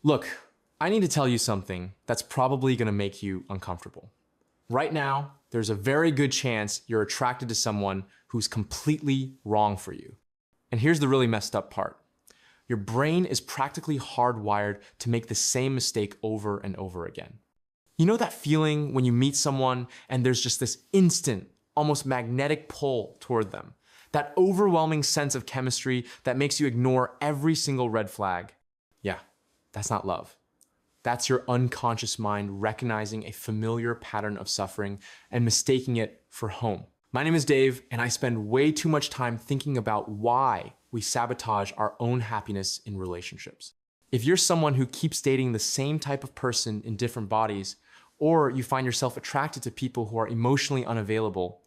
Look, I need to tell you something that's probably gonna make you uncomfortable. Right now, there's a very good chance you're attracted to someone who's completely wrong for you. And here's the really messed up part. Your brain is practically hardwired to make the same mistake over and over again. You know that feeling when you meet someone and there's just this instant, almost magnetic pull toward them? That overwhelming sense of chemistry that makes you ignore every single red flag? Yeah, that's not love. That's your unconscious mind recognizing a familiar pattern of suffering and mistaking it for home. My name is Dave, and I spend way too much time thinking about why we sabotage our own happiness in relationships. If you're someone who keeps dating the same type of person in different bodies, or you find yourself attracted to people who are emotionally unavailable,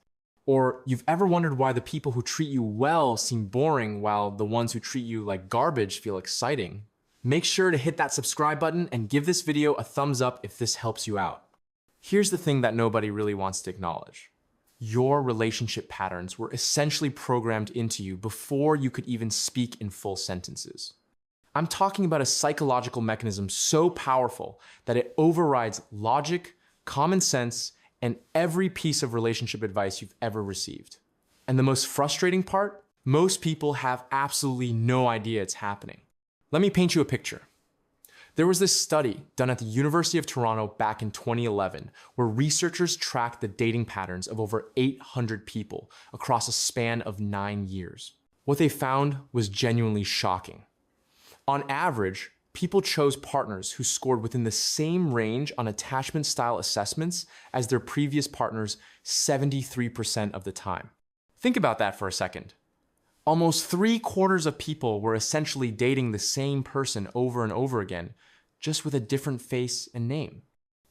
or you've ever wondered why the people who treat you well seem boring while the ones who treat you like garbage feel exciting, make sure to hit that subscribe button and give this video a thumbs up if this helps you out. Here's the thing that nobody really wants to acknowledge. Your relationship patterns were essentially programmed into you before you could even speak in full sentences. I'm talking about a psychological mechanism so powerful that it overrides logic, common sense, and every piece of relationship advice you've ever received. And the most frustrating part? Most people have absolutely no idea it's happening. Let me paint you a picture. There was this study done at the University of Toronto back in 2011 where researchers tracked the dating patterns of over 800 people across a span of 9 years. What they found was genuinely shocking. On average, people chose partners who scored within the same range on attachment style assessments as their previous partners 73% of the time. Think about that for a second. Almost 3/4 of people were essentially dating the same person over and over again, just with a different face and name.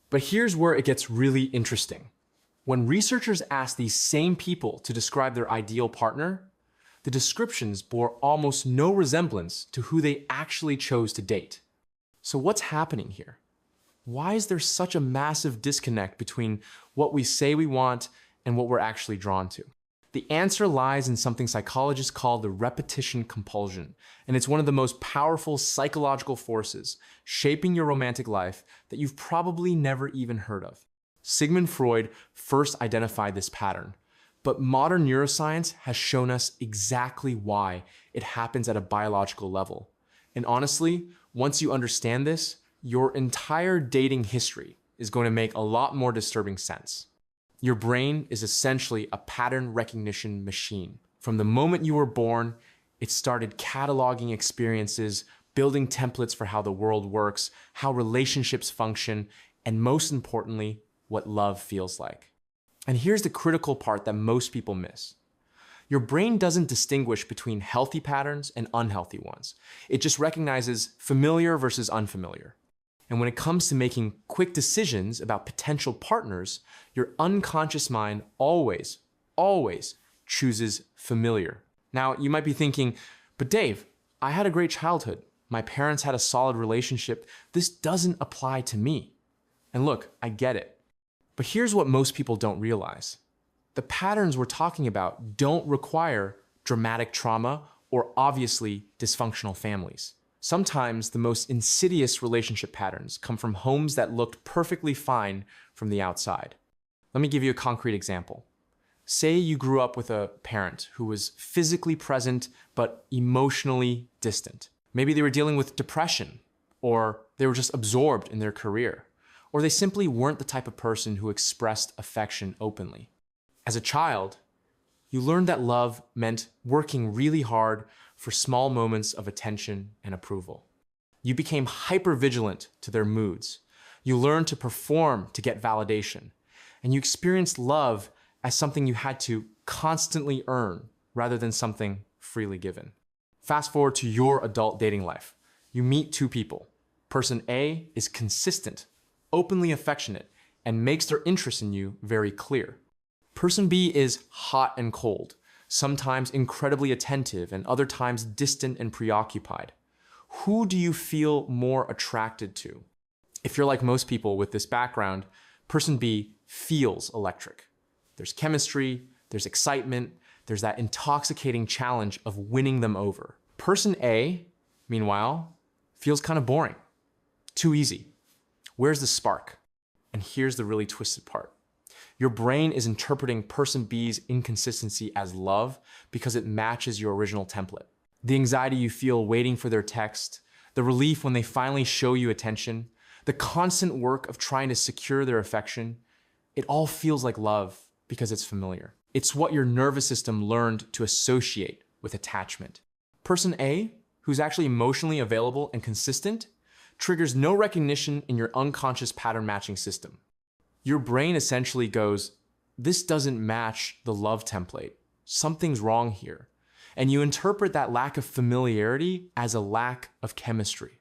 But here's where it gets really interesting. When researchers asked these same people to describe their ideal partner, the descriptions bore almost no resemblance to who they actually chose to date. So what's happening here? Why is there such a massive disconnect between what we say we want and what we're actually drawn to? The answer lies in something psychologists call the repetition compulsion, and it's one of the most powerful psychological forces shaping your romantic life that you've probably never even heard of. Sigmund Freud first identified this pattern, but modern neuroscience has shown us exactly why it happens at a biological level. And honestly, once you understand this, your entire dating history is going to make a lot more disturbing sense. Your brain is essentially a pattern recognition machine. From the moment you were born, it started cataloging experiences, building templates for how the world works, how relationships function, and most importantly, what love feels like. And here's the critical part that most people miss. Your brain doesn't distinguish between healthy patterns and unhealthy ones. It just recognizes familiar versus unfamiliar. And when it comes to making quick decisions about potential partners, your unconscious mind always chooses familiar. Now, you might be thinking, but Dave, I had a great childhood. My parents had a solid relationship. This doesn't apply to me. And look, I get it. But here's what most people don't realize. The patterns we're talking about don't require dramatic trauma or obviously dysfunctional families. Sometimes the most insidious relationship patterns come from homes that looked perfectly fine from the outside. Let me give you a concrete example. Say you grew up with a parent who was physically present but emotionally distant. Maybe they were dealing with depression, or they were just absorbed in their career, or they simply weren't the type of person who expressed affection openly. As a child, you learned that love meant working really hard for small moments of attention and approval. You became hypervigilant to their moods. You learned to perform to get validation. And you experienced love as something you had to constantly earn rather than something freely given. Fast forward to your adult dating life. You meet two people. Person A is consistent, openly affectionate, and makes their interest in you very clear. Person B is hot and cold, sometimes incredibly attentive and other times distant and preoccupied. Who do you feel more attracted to? If you're like most people with this background, person B feels electric. There's chemistry, there's excitement, there's that intoxicating challenge of winning them over. Person A, meanwhile, feels kind of boring. Too easy. Where's the spark? And here's the really twisted part. Your brain is interpreting person B's inconsistency as love because it matches your original template. The anxiety you feel waiting for their text, the relief when they finally show you attention, the constant work of trying to secure their affection, it all feels like love because it's familiar. It's what your nervous system learned to associate with attachment. Person A, who's actually emotionally available and consistent, triggers no recognition in your unconscious pattern matching system. Your brain essentially goes, this doesn't match the love template. Something's wrong here. And you interpret that lack of familiarity as a lack of chemistry.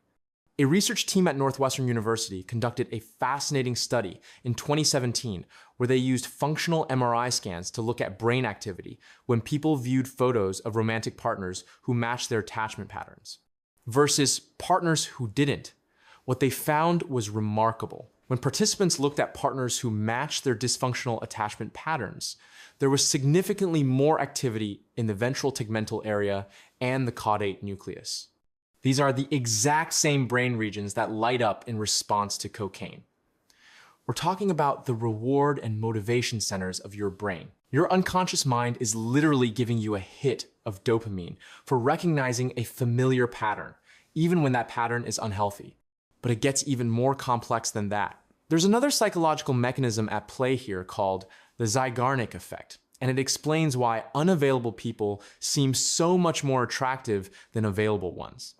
A research team at Northwestern University conducted a fascinating study in 2017 where they used functional MRI scans to look at brain activity when people viewed photos of romantic partners who matched their attachment patterns versus partners who didn't. What they found was remarkable. When participants looked at partners who matched their dysfunctional attachment patterns, there was significantly more activity in the ventral tegmental area and the caudate nucleus. These are the exact same brain regions that light up in response to cocaine. We're talking about the reward and motivation centers of your brain. Your unconscious mind is literally giving you a hit of dopamine for recognizing a familiar pattern, even when that pattern is unhealthy. But it gets even more complex than that. There's another psychological mechanism at play here called the Zeigarnik effect, and it explains why unavailable people seem so much more attractive than available ones.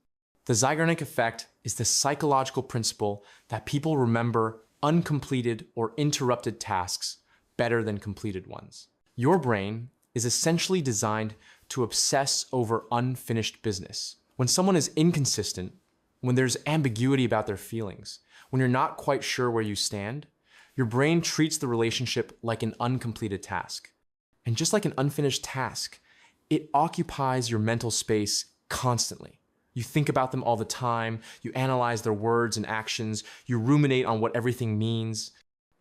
The Zeigarnik effect is the psychological principle that people remember uncompleted or interrupted tasks better than completed ones. Your brain is essentially designed to obsess over unfinished business. When someone is inconsistent, when there's ambiguity about their feelings, when you're not quite sure where you stand, your brain treats the relationship like an uncompleted task. And just like an unfinished task, it occupies your mental space constantly. You think about them all the time, you analyze their words and actions, you ruminate on what everything means,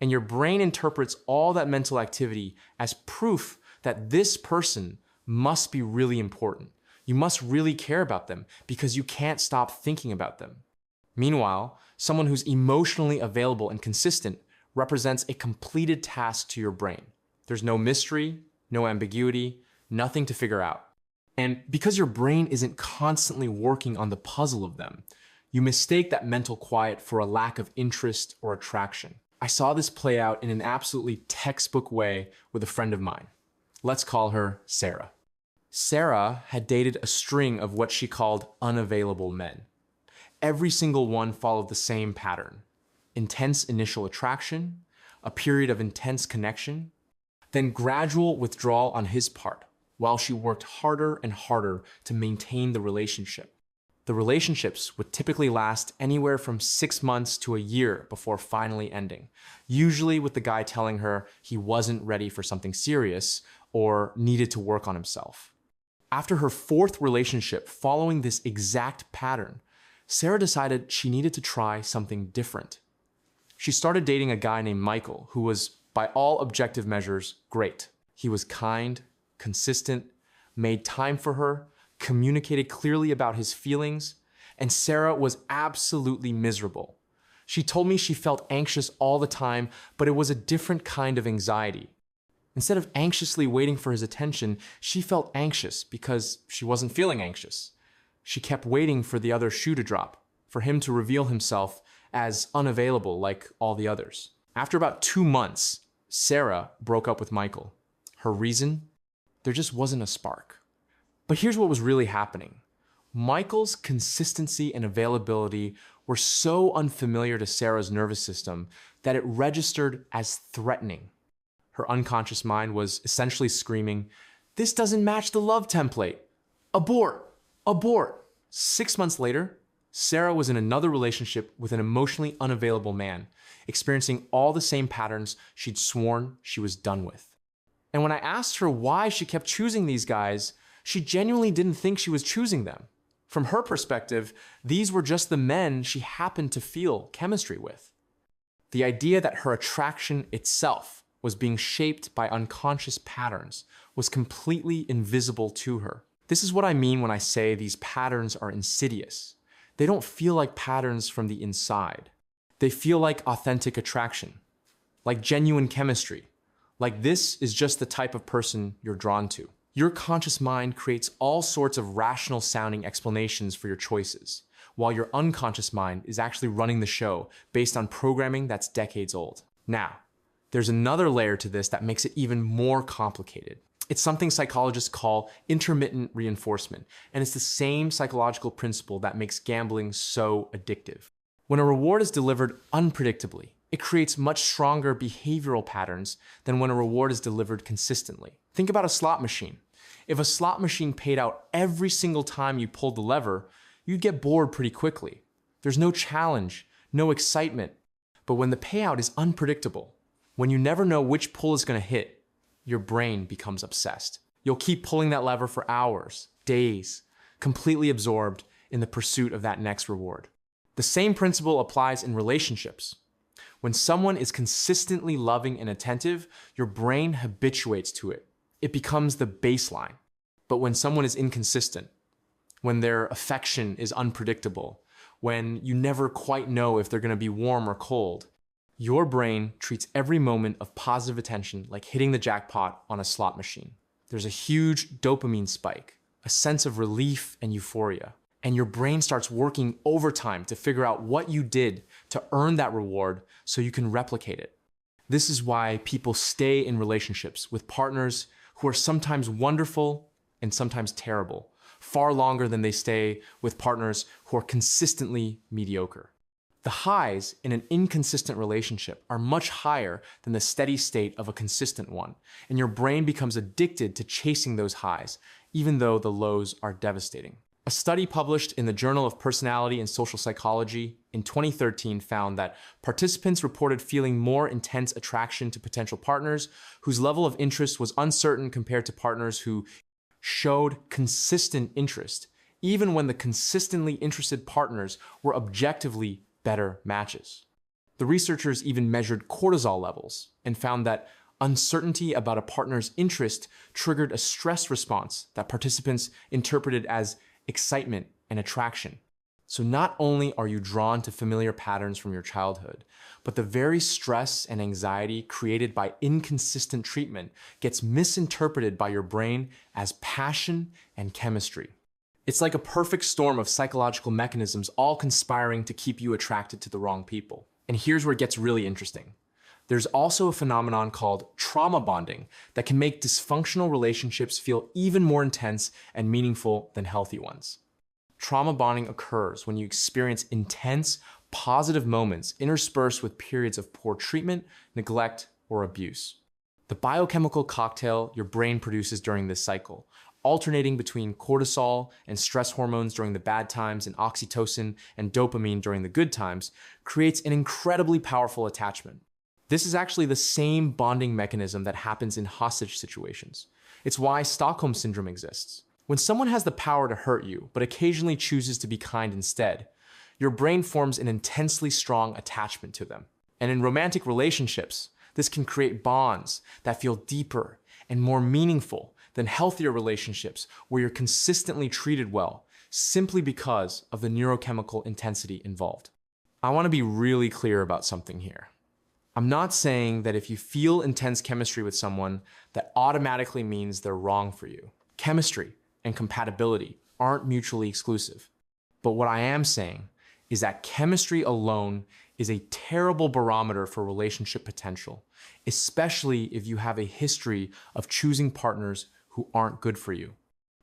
and your brain interprets all that mental activity as proof that this person must be really important. You must really care about them because you can't stop thinking about them. Meanwhile, someone who's emotionally available and consistent represents a completed task to your brain. There's no mystery, no ambiguity, nothing to figure out. And because your brain isn't constantly working on the puzzle of them, you mistake that mental quiet for a lack of interest or attraction. I saw this play out in an absolutely textbook way with a friend of mine. Let's call her Sarah. Sarah had dated a string of what she called unavailable men. Every single one followed the same pattern: intense initial attraction, a period of intense connection, then gradual withdrawal on his part, while she worked harder and harder to maintain the relationship. The relationships would typically last anywhere from 6 months to a year before finally ending, usually with the guy telling her he wasn't ready for something serious or needed to work on himself. After her 4th relationship following this exact pattern, Sarah decided she needed to try something different. She started dating a guy named Michael, who was, by all objective measures, great. He was kind, consistent, made time for her, communicated clearly about his feelings, and Sarah was absolutely miserable. She told me she felt anxious all the time, but it was a different kind of anxiety. Instead of anxiously waiting for his attention, she felt anxious because she wasn't feeling anxious. She kept waiting for the other shoe to drop, for him to reveal himself as unavailable like all the others. After about 2 months, Sarah broke up with Michael. Her reason? There just wasn't a spark. But here's what was really happening. Michael's consistency and availability were so unfamiliar to Sarah's nervous system that it registered as threatening. Her unconscious mind was essentially screaming, "This doesn't match the love template. Abort! Abort!" 6 months later, Sarah was in another relationship with an emotionally unavailable man, experiencing all the same patterns she'd sworn she was done with. And when I asked her why she kept choosing these guys, she genuinely didn't think she was choosing them. From her perspective, these were just the men she happened to feel chemistry with. The idea that her attraction itself was being shaped by unconscious patterns was completely invisible to her. This is what I mean when I say these patterns are insidious. they don't feel like patterns from the inside. They feel like authentic attraction, like genuine chemistry, like this is just the type of person you're drawn to. Your conscious mind creates all sorts of rational sounding explanations for your choices, while your unconscious mind is actually running the show based on programming that's decades old. Now, there's another layer to this that makes it even more complicated. It's something psychologists call intermittent reinforcement, and it's the same psychological principle that makes gambling so addictive. When a reward is delivered unpredictably, it creates much stronger behavioral patterns than when a reward is delivered consistently. Think about a slot machine. If a slot machine paid out every single time you pulled the lever, you'd get bored pretty quickly. There's no challenge, no excitement. But when the payout is unpredictable, when you never know which pull is going to hit, your brain becomes obsessed. You'll keep pulling that lever for hours, days, completely absorbed in the pursuit of that next reward. The same principle applies in relationships. When someone is consistently loving and attentive, your brain habituates to it. It becomes the baseline. But when someone is inconsistent, when their affection is unpredictable, when you never quite know if they're going to be warm or cold, your brain treats every moment of positive attention like hitting the jackpot on a slot machine. There's a huge dopamine spike, a sense of relief and euphoria, and your brain starts working overtime to figure out what you did to earn that reward so you can replicate it. This is why people stay in relationships with partners who are sometimes wonderful and sometimes terrible, far longer than they stay with partners who are consistently mediocre. The highs in an inconsistent relationship are much higher than the steady state of a consistent one, and your brain becomes addicted to chasing those highs, even though the lows are devastating. A study published in the Journal of Personality and Social Psychology in 2013 found that participants reported feeling more intense attraction to potential partners whose level of interest was uncertain compared to partners who showed consistent interest, even when the consistently interested partners were objectively better matches. The researchers even measured cortisol levels and found that uncertainty about a partner's interest triggered a stress response that participants interpreted as excitement and attraction. So not only are you drawn to familiar patterns from your childhood, but the very stress and anxiety created by inconsistent treatment gets misinterpreted by your brain as passion and chemistry. It's like a perfect storm of psychological mechanisms all conspiring to keep you attracted to the wrong people. And here's where it gets really interesting. There's also a phenomenon called trauma bonding that can make dysfunctional relationships feel even more intense and meaningful than healthy ones. Trauma bonding occurs when you experience intense, positive moments interspersed with periods of poor treatment, neglect, or abuse. The biochemical cocktail your brain produces during this cycle, alternating between cortisol and stress hormones during the bad times and oxytocin and dopamine during the good times, creates an incredibly powerful attachment. This is actually the same bonding mechanism that happens in hostage situations. It's why Stockholm Syndrome exists. When someone has the power to hurt you, but occasionally chooses to be kind instead, your brain forms an intensely strong attachment to them. And in romantic relationships, this can create bonds that feel deeper and more meaningful than healthier relationships where you're consistently treated well simply because of the neurochemical intensity involved. I want to be really clear about something here. I'm not saying that if you feel intense chemistry with someone, that automatically means they're wrong for you. Chemistry and compatibility aren't mutually exclusive. But what I am saying is that chemistry alone is a terrible barometer for relationship potential, especially if you have a history of choosing partners who aren't good for you.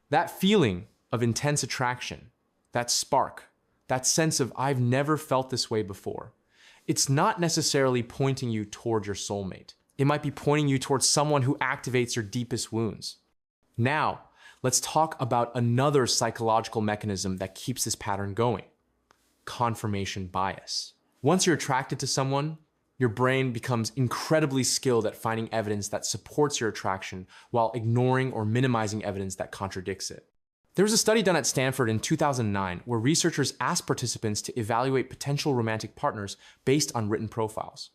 That feeling of intense attraction, that spark, that sense of I've never felt this way before, it's not necessarily pointing you toward your soulmate. It might be pointing you towards someone who activates your deepest wounds. Now, let's talk about another psychological mechanism that keeps this pattern going: confirmation bias. Once you're attracted to someone, your brain becomes incredibly skilled at finding evidence that supports your attraction while ignoring or minimizing evidence that contradicts it. There was a study done at Stanford in 2009 where researchers asked participants to evaluate potential romantic partners based on written profiles.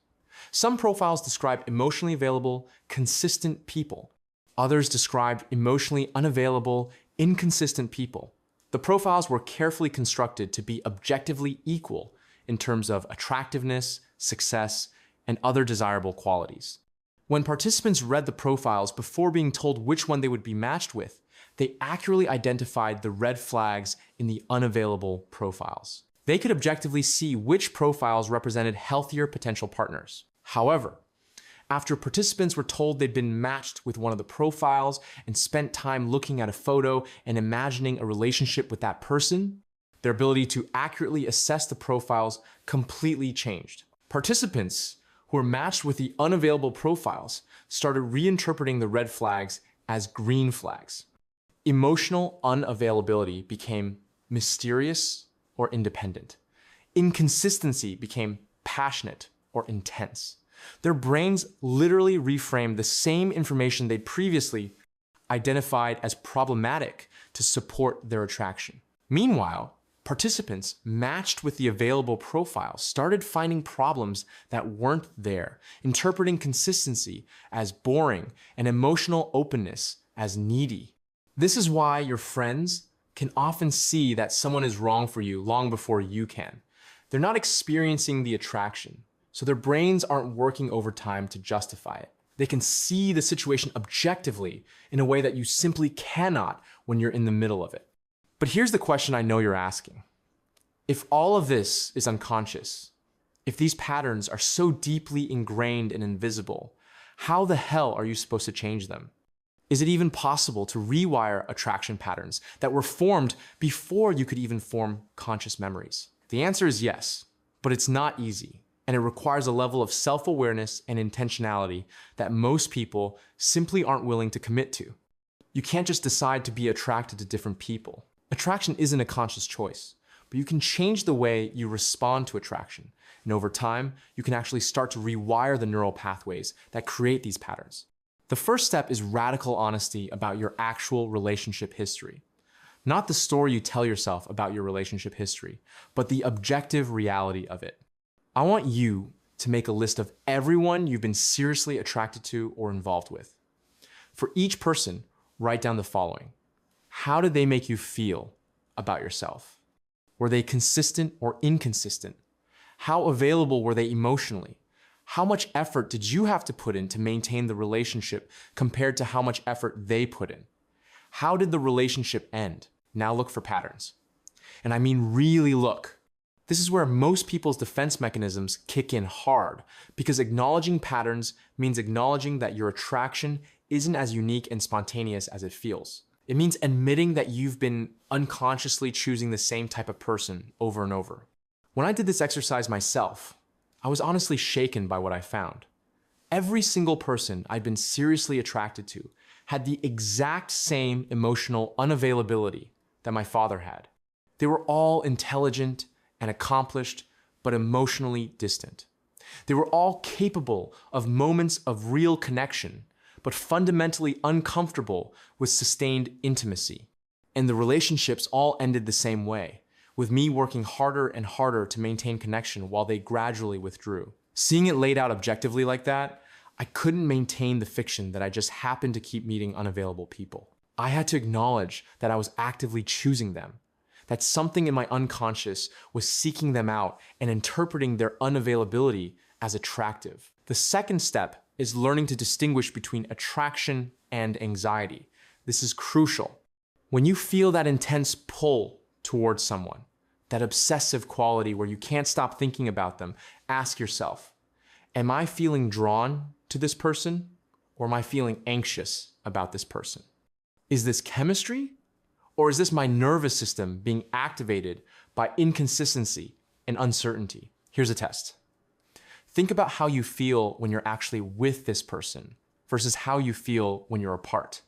Some profiles described emotionally available, consistent people. Others described emotionally unavailable, inconsistent people. The profiles were carefully constructed to be objectively equal in terms of attractiveness, success, and other desirable qualities. When participants read the profiles before being told which one they would be matched with, they accurately identified the red flags in the unavailable profiles. They could objectively see which profiles represented healthier potential partners. However, after participants were told they'd been matched with one of the profiles and spent time looking at a photo and imagining a relationship with that person, their ability to accurately assess the profiles completely changed. Participants who were matched with the unavailable profiles started reinterpreting the red flags as green flags. Emotional unavailability became mysterious or independent. Inconsistency became passionate or intense. Their brains literally reframed the same information they'd previously identified as problematic to support their attraction. Meanwhile, participants matched with the available profiles started finding problems that weren't there, interpreting consistency as boring and emotional openness as needy. This is why your friends can often see that someone is wrong for you long before you can. They're not experiencing the attraction, so their brains aren't working overtime to justify it. They can see the situation objectively in a way that you simply cannot when you're in the middle of it. But here's the question I know you're asking. If all of this is unconscious, if these patterns are so deeply ingrained and invisible, how the hell are you supposed to change them? Is it even possible to rewire attraction patterns that were formed before you could even form conscious memories? The answer is yes, but it's not easy, and it requires a level of self-awareness and intentionality that most people simply aren't willing to commit to. You can't just decide to be attracted to different people. Attraction isn't a conscious choice, but you can change the way you respond to attraction, and over time, you can actually start to rewire the neural pathways that create these patterns. The first step is radical honesty about your actual relationship history. Not the story you tell yourself about your relationship history, but the objective reality of it. I want you to make a list of everyone you've been seriously attracted to or involved with. For each person, write down the following. How did they make you feel about yourself? Were they consistent or inconsistent? How available were they emotionally? How much effort did you have to put in to maintain the relationship compared to how much effort they put in? How did the relationship end? Now look for patterns. And I mean really look. This is where most people's defense mechanisms kick in hard, because acknowledging patterns means acknowledging that your attraction isn't as unique and spontaneous as it feels. It means admitting that you've been unconsciously choosing the same type of person over and over. When I did this exercise myself, I was honestly shaken by what I found. Every single person I'd been seriously attracted to had the exact same emotional unavailability that my father had. They were all intelligent and accomplished, but emotionally distant. They were all capable of moments of real connection, but fundamentally uncomfortable with sustained intimacy. And the relationships all ended the same way, with me working harder and harder to maintain connection while they gradually withdrew. Seeing it laid out objectively like that, I couldn't maintain the fiction that I just happened to keep meeting unavailable people. I had to acknowledge that I was actively choosing them, that something in my unconscious was seeking them out and interpreting their unavailability as attractive. The second step is learning to distinguish between attraction and anxiety. This is crucial. When you feel that intense pull towards someone, that obsessive quality where you can't stop thinking about them, ask yourself, am I feeling drawn to this person, or am I feeling anxious about this person? Is this chemistry, or is this my nervous system being activated by inconsistency and uncertainty? Here's a test. Think about how you feel when you're actually with this person versus how you feel when you're apart.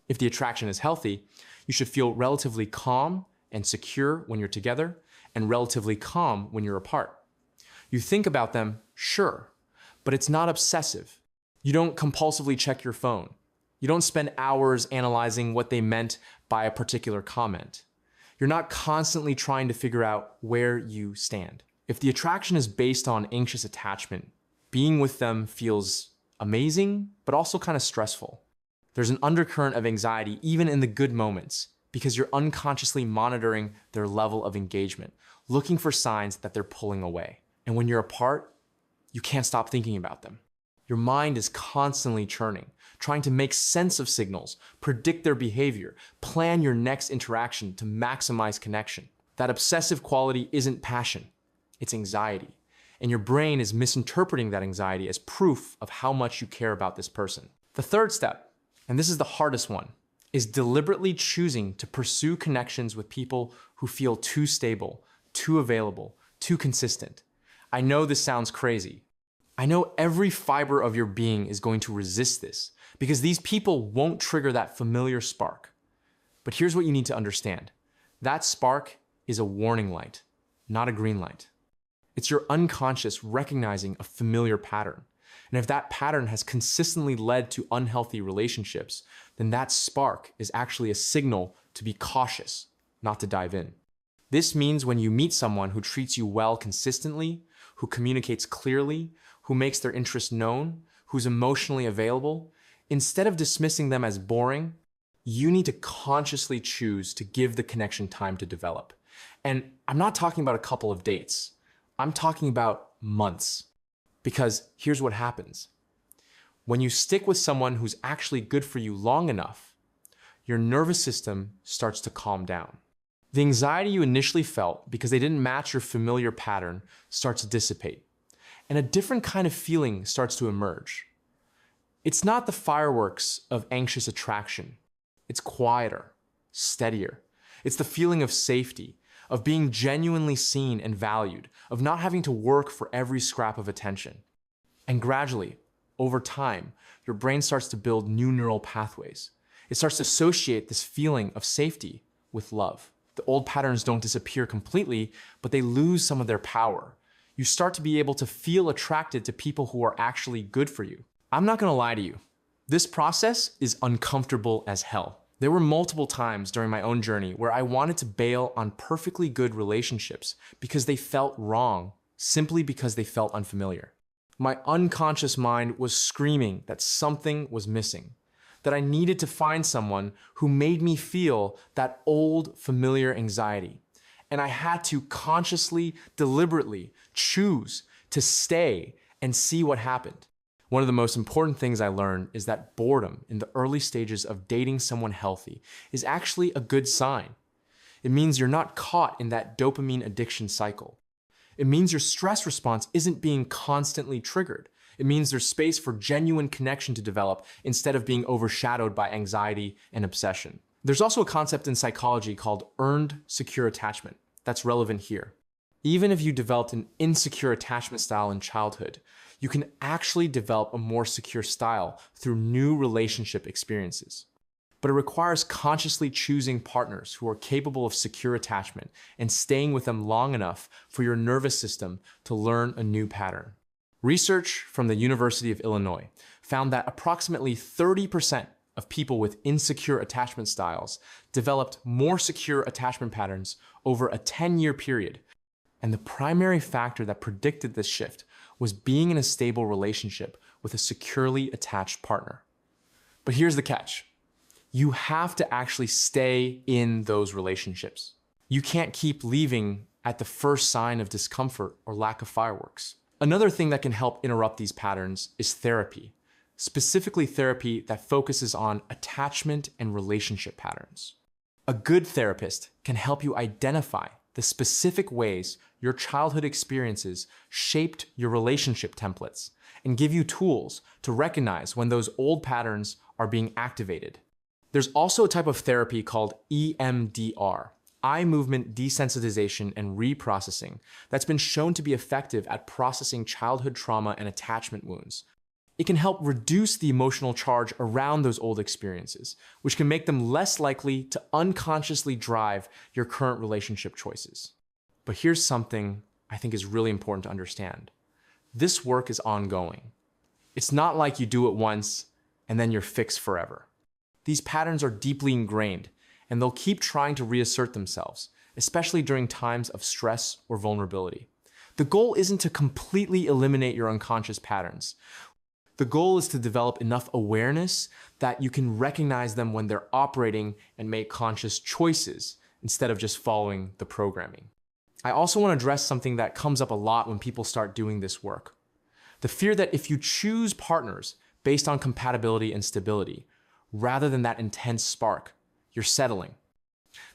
If the attraction is healthy, you should feel relatively calm and secure when you're together, and relatively calm when you're apart. You think about them, sure, but it's not obsessive. You don't compulsively check your phone. You don't spend hours analyzing what they meant by a particular comment. You're not constantly trying to figure out where you stand. If the attraction is based on anxious attachment, being with them feels amazing, but also kind of stressful. There's an undercurrent of anxiety even in the good moments, because you're unconsciously monitoring their level of engagement, looking for signs that they're pulling away. And when you're apart, you can't stop thinking about them. Your mind is constantly churning, trying to make sense of signals, predict their behavior, plan your next interaction to maximize connection. That obsessive quality isn't passion, it's anxiety. And your brain is misinterpreting that anxiety as proof of how much you care about this person. The third step, and this is the hardest one, is deliberately choosing to pursue connections with people who feel too stable, too available, too consistent. I know this sounds crazy. I know every fiber of your being is going to resist this because these people won't trigger that familiar spark. But here's what you need to understand. That spark is a warning light, not a green light. It's your unconscious recognizing a familiar pattern. And if that pattern has consistently led to unhealthy relationships, then that spark is actually a signal to be cautious, not to dive in. This means when you meet someone who treats you well consistently, who communicates clearly, who makes their interests known, who's emotionally available, instead of dismissing them as boring, you need to consciously choose to give the connection time to develop. And I'm not talking about a couple of dates. I'm talking about months. Because here's what happens. When you stick with someone who's actually good for you long enough, your nervous system starts to calm down. The anxiety you initially felt because they didn't match your familiar pattern starts to dissipate, and a different kind of feeling starts to emerge. It's not the fireworks of anxious attraction. It's quieter, steadier. It's the feeling of safety, of being genuinely seen and valued, of not having to work for every scrap of attention. And gradually, over time, your brain starts to build new neural pathways. It starts to associate this feeling of safety with love. The old patterns don't disappear completely, but they lose some of their power. You start to be able to feel attracted to people who are actually good for you. I'm not gonna lie to you. This process is uncomfortable as hell. There were multiple times during my own journey where I wanted to bail on perfectly good relationships because they felt wrong, simply because they felt unfamiliar. My unconscious mind was screaming that something was missing, that I needed to find someone who made me feel that old, familiar anxiety. And I had to consciously, deliberately choose to stay and see what happened. One of the most important things I learned is that boredom in the early stages of dating someone healthy is actually a good sign. It means you're not caught in that dopamine addiction cycle. It means your stress response isn't being constantly triggered. It means there's space for genuine connection to develop instead of being overshadowed by anxiety and obsession. There's also a concept in psychology called earned secure attachment that's relevant here. Even if you developed an insecure attachment style in childhood, you can actually develop a more secure style through new relationship experiences. But it requires consciously choosing partners who are capable of secure attachment and staying with them long enough for your nervous system to learn a new pattern. Research from the University of Illinois found that approximately 30% of people with insecure attachment styles developed more secure attachment patterns over a 10-year period. And the primary factor that predicted this shift was being in a stable relationship with a securely attached partner. But here's the catch. You have to actually stay in those relationships. You can't keep leaving at the first sign of discomfort or lack of fireworks. Another thing that can help interrupt these patterns is therapy, specifically therapy that focuses on attachment and relationship patterns. A good therapist can help you identify the specific ways your childhood experiences shaped your relationship templates and give you tools to recognize when those old patterns are being activated. There's also a type of therapy called EMDR, eye movement desensitization and reprocessing, that's been shown to be effective at processing childhood trauma and attachment wounds. It can help reduce the emotional charge around those old experiences, which can make them less likely to unconsciously drive your current relationship choices. But here's something I think is really important to understand. This work is ongoing. It's not like you do it once and then you're fixed forever. These patterns are deeply ingrained, and they'll keep trying to reassert themselves, especially during times of stress or vulnerability. The goal isn't to completely eliminate your unconscious patterns. The goal is to develop enough awareness that you can recognize them when they're operating and make conscious choices instead of just following the programming. I also want to address something that comes up a lot when people start doing this work. The fear that if you choose partners based on compatibility and stability, rather than that intense spark, you're settling.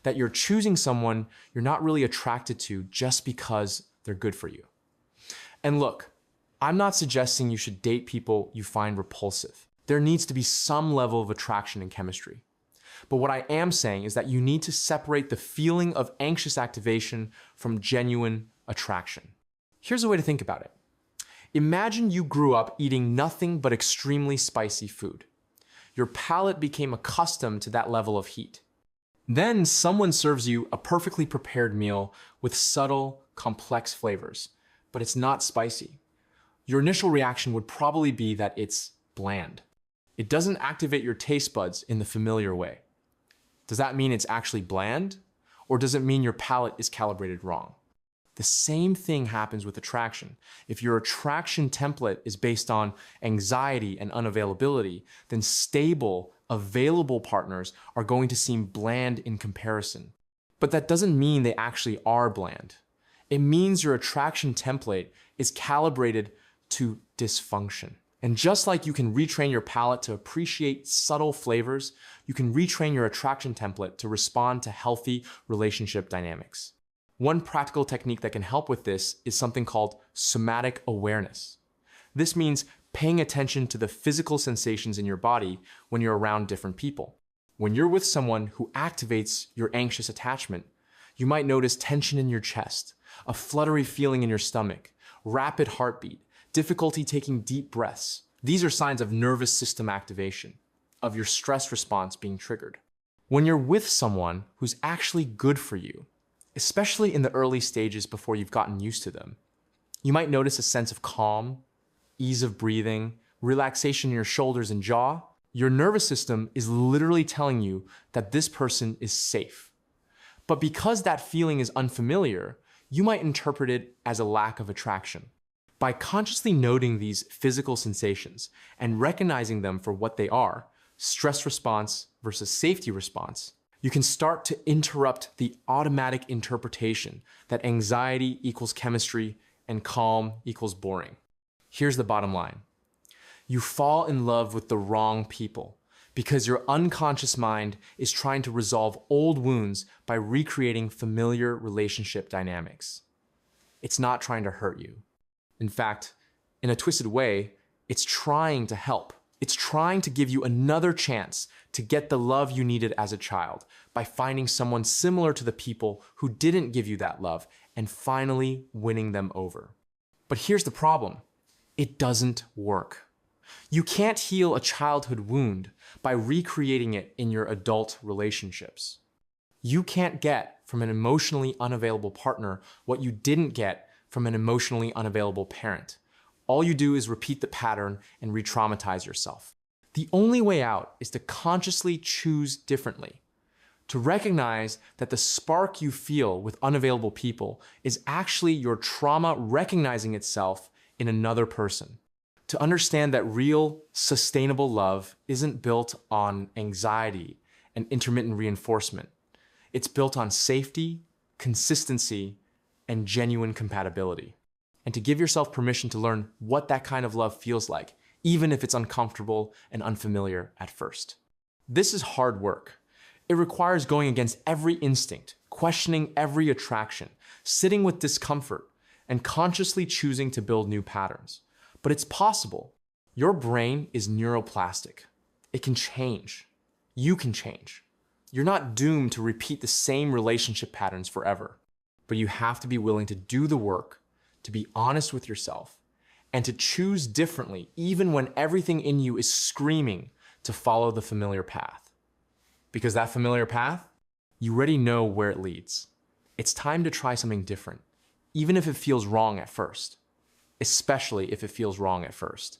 That you're choosing someone you're not really attracted to just because they're good for you. And look, I'm not suggesting you should date people you find repulsive. There needs to be some level of attraction and chemistry. But what I am saying is that you need to separate the feeling of anxious activation from genuine attraction. Here's a way to think about it. Imagine you grew up eating nothing but extremely spicy food. Your palate became accustomed to that level of heat. Then someone serves you a perfectly prepared meal with subtle, complex flavors, but it's not spicy. Your initial reaction would probably be that it's bland. It doesn't activate your taste buds in the familiar way. Does that mean it's actually bland? Or does it mean your palate is calibrated wrong? The same thing happens with attraction. If your attraction template is based on anxiety and unavailability, then stable, available partners are going to seem bland in comparison. But that doesn't mean they actually are bland. It means your attraction template is calibrated to dysfunction. And just like you can retrain your palate to appreciate subtle flavors, you can retrain your attraction template to respond to healthy relationship dynamics. One practical technique that can help with this is something called somatic awareness. This means paying attention to the physical sensations in your body when you're around different people. When you're with someone who activates your anxious attachment, you might notice tension in your chest, a fluttery feeling in your stomach, rapid heartbeat, difficulty taking deep breaths. These are signs of nervous system activation, of your stress response being triggered. When you're with someone who's actually good for you, especially in the early stages before you've gotten used to them, you might notice a sense of calm, ease of breathing, relaxation in your shoulders and jaw. Your nervous system is literally telling you that this person is safe. But because that feeling is unfamiliar, you might interpret it as a lack of attraction. By consciously noting these physical sensations and recognizing them for what they are, stress response versus safety response, you can start to interrupt the automatic interpretation that anxiety equals chemistry and calm equals boring. Here's the bottom line. You fall in love with the wrong people because your unconscious mind is trying to resolve old wounds by recreating familiar relationship dynamics. It's not trying to hurt you. In fact, in a twisted way, it's trying to help. It's trying to give you another chance to get the love you needed as a child by finding someone similar to the people who didn't give you that love and finally winning them over. But here's the problem. It doesn't work. You can't heal a childhood wound by recreating it in your adult relationships. You can't get from an emotionally unavailable partner what you didn't get from an emotionally unavailable parent. All you do is repeat the pattern and re-traumatize yourself. The only way out is to consciously choose differently, to recognize that the spark you feel with unavailable people is actually your trauma recognizing itself in another person. To understand that real, sustainable love isn't built on anxiety and intermittent reinforcement. It's built on safety, consistency, and genuine compatibility. And to give yourself permission to learn what that kind of love feels like, even if it's uncomfortable and unfamiliar at first. This is hard work. It requires going against every instinct, questioning every attraction, sitting with discomfort, and consciously choosing to build new patterns. But it's possible. Your brain is neuroplastic. It can change. You can change. You're not doomed to repeat the same relationship patterns forever. But you have to be willing to do the work, to be honest with yourself, and to choose differently even when everything in you is screaming to follow the familiar path. Because that familiar path, you already know where it leads. It's time to try something different, even if it feels wrong at first. Especially if it feels wrong at first.